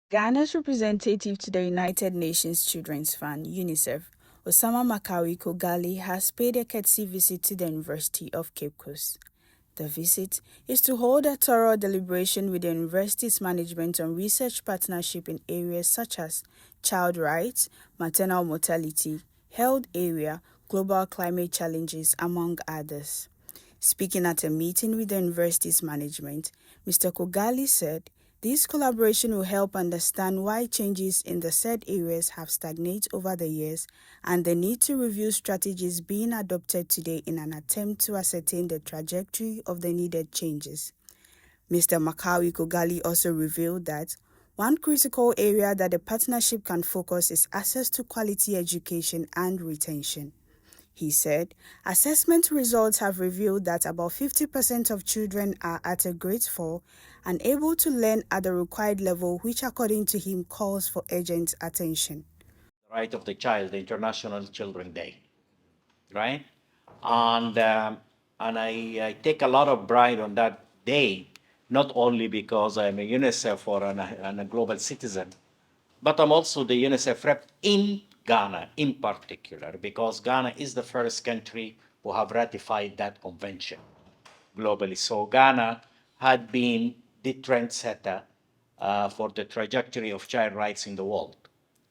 Ghana's representative to the United Nations Children's Fund, UNICEF, Osama Makkawi Khogali, has paid a courtesy visit to the University of Cape Coast. The visit is to hold a thorough deliberation with the university's management on research partnership in areas such as child rights, maternal mortality, health area, global climate challenges, among others. Speaking at a meeting with the university's management, Mr. Khogali said this collaboration will help understand why changes in the said areas have stagnated over the years and the need to review strategies being adopted today in an attempt to ascertain the trajectory of the needed changes. Mr. Makkawi Khogali also revealed that one critical area that the partnership can focus is access to quality education and retention. He said, assessment results have revealed that about 50% of children are at a grade 4 and able to learn at the required level, which according to him calls for urgent attention. Right of the child, the International Children Day, right? And I take a lot of pride on that day, not only because I'm a UNICEF or a global citizen, but I'm also the UNICEF rep in Ghana in particular, because Ghana is the first country who have ratified that convention globally. So Ghana had been the trendsetter for the trajectory of child rights in the world.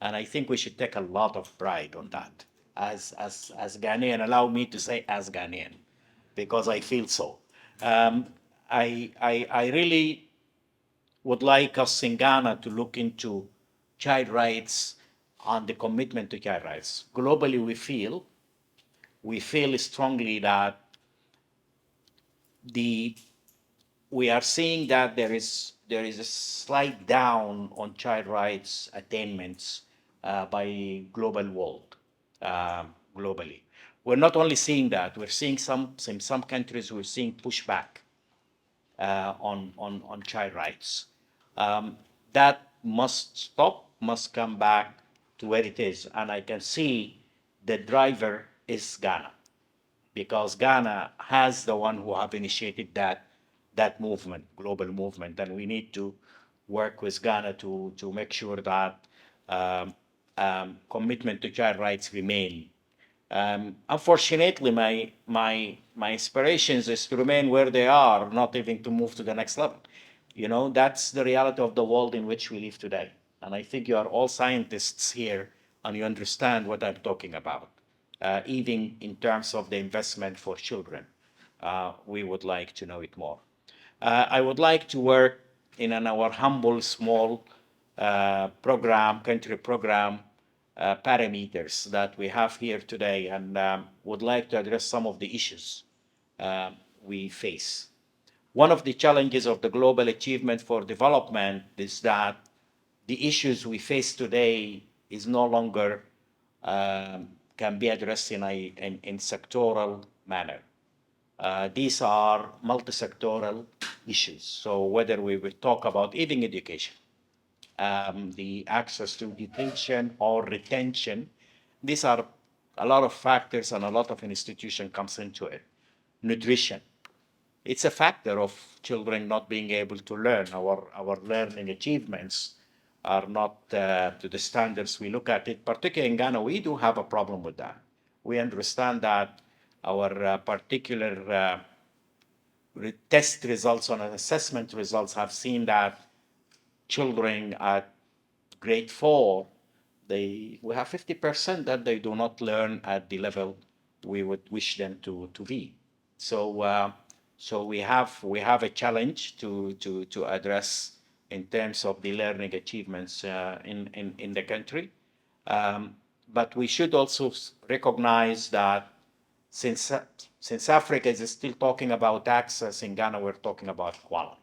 And I think we should take a lot of pride on that as Ghanaian. Allow me to say as Ghanaian, because I feel so. Um, I really would like us in Ghana to look into child rights and the commitment to child rights. Globally, we feel strongly that the we are seeing that there is a slight down on child rights attainments by global world globally. We're not only seeing that, we're seeing in some countries we're seeing pushback on child rights. That must stop, must come back to where it is. And I can see the driver is Ghana, because Ghana has the one who have initiated that movement, global movement, and we need to work with Ghana to make sure that commitment to child rights remain. Unfortunately, my aspirations is to remain where they are, not even to move to the next level. You know, that's the reality of the world in which we live today. And I think you are all scientists here, and you understand what I'm talking about. Even in terms of the investment for children, we would like to know it more. I would like to work in our humble, small country program parameters that we have here today, and would like to address some of the issues we face. One of the challenges of the global achievement for development is that the issues we face today is no longer can be addressed in sectoral manner. These are multi-sectoral issues. So whether we will talk about even education, the access to detention or retention, these are a lot of factors and a lot of institution comes into it. Nutrition, it's a factor of children not being able to learn. Our learning achievements are not to the standards we look at it. Particularly in Ghana, we do have a problem with that. We understand that our particular test results on assessment results have seen that children at grade 4, we have 50% that they do not learn at the level we would wish them to be. So we have a challenge to address in terms of the learning achievements in the country. But we should also recognize that since Africa is still talking about access, in Ghana we're talking about quality.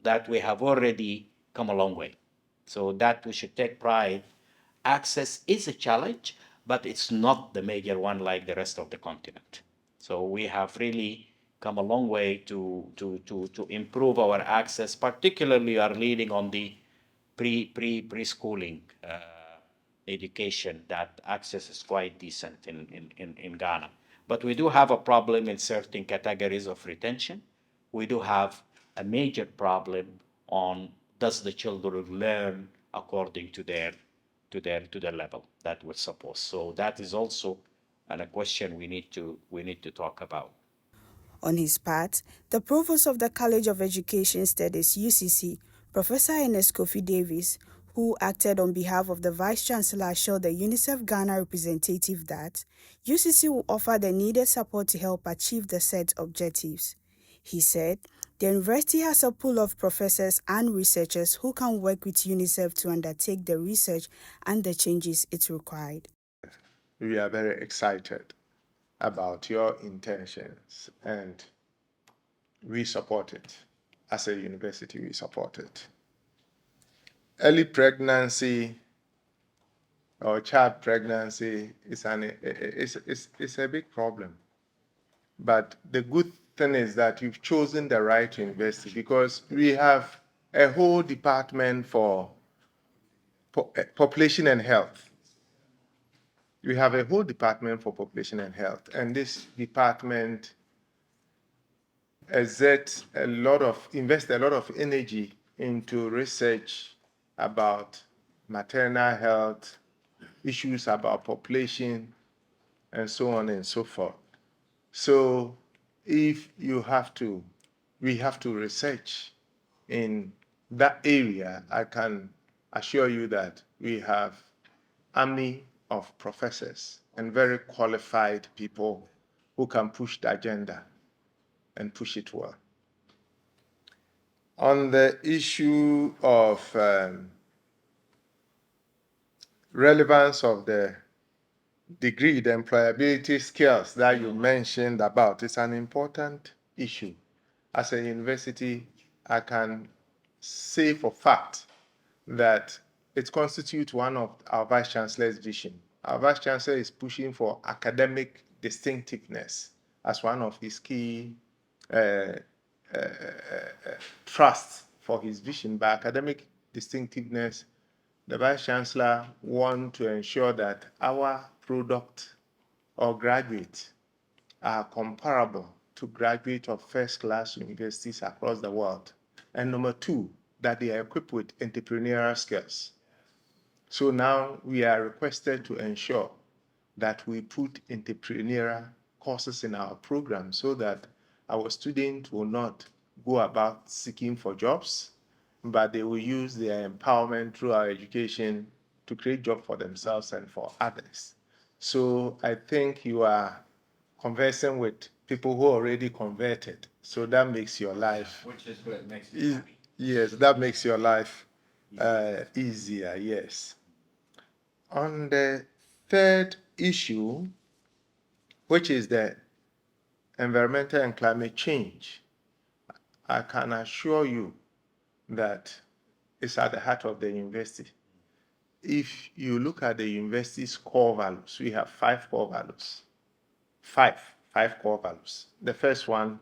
That we have already come a long way. So that we should take pride. Access is a challenge, but it's not the major one like the rest of the continent. So we have really come a long way to improve our access, particularly are leading on the preschooling education. That access is quite decent in Ghana. But we do have a problem in certain categories of retention. We do have a major problem on does the children learn according to their level that we're supposed. So that is also a question we need to talk about. On his part, the Provost of the College of Education Studies (UCC), Professor Ernest Kofi Davis, who acted on behalf of the Vice-Chancellor, assured the UNICEF Ghana representative that UCC will offer the needed support to help achieve the set objectives. He said, the university has a pool of professors and researchers who can work with UNICEF to undertake the research and the changes it required. We are very excited about your intentions, and we support it. As a university, we support it. Early pregnancy or child pregnancy is a big problem. But the good thing is that you've chosen the right university, because we have a whole department for population and health. We have a whole department for population and health, and this department invest a lot of energy into research about maternal health, issues about population, and so on and so forth. So if we have to research in that area, I can assure you that we have army of professors and very qualified people who can push the agenda and push it well. On the issue of relevance of the degree, the employability skills that you mentioned about, it's an important issue. As a university, I can say for fact that it constitutes one of our Vice Chancellor's vision. Our Vice Chancellor is pushing for academic distinctiveness as one of his key trusts for his vision. By academic distinctiveness, the Vice Chancellor wants to ensure that our product or graduates are comparable to graduates of first-class universities across the world. And number two, that they are equipped with entrepreneurial skills. So now we are requested to ensure that we put entrepreneurial courses in our program so that our students will not go about seeking for jobs, but they will use their empowerment through our education to create jobs for themselves and for others. So I think you are conversing with people who already converted. So that makes your life, which is what makes me happy. Yes, that makes your life easier, yes. On the third issue, which is the environmental and climate change, I can assure you that it's at the heart of the university. If you look at the university's core values, we have 5 core values. Five core values. The first one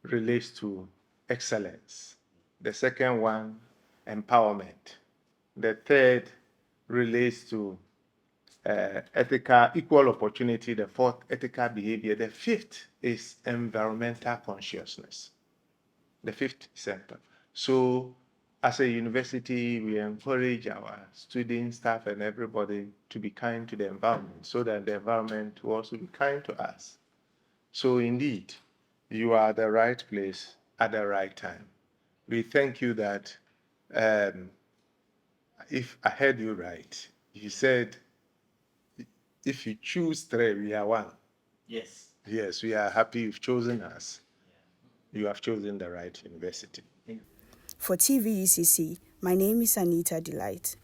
relates to excellence. The second one, empowerment. The third relates to ethical, equal opportunity. The fourth, ethical behavior. The fifth is environmental consciousness. The fifth center. So as a university, we encourage our students, staff, and everybody to be kind to the environment so that the environment will also be kind to us. So indeed, you are at the right place at the right time. We thank you that, if I heard you right, you said, if you choose 3, we are 1. Yes. Yes, we are happy you've chosen us. You have chosen the right university. For TVUCC, my name is Anita Delight.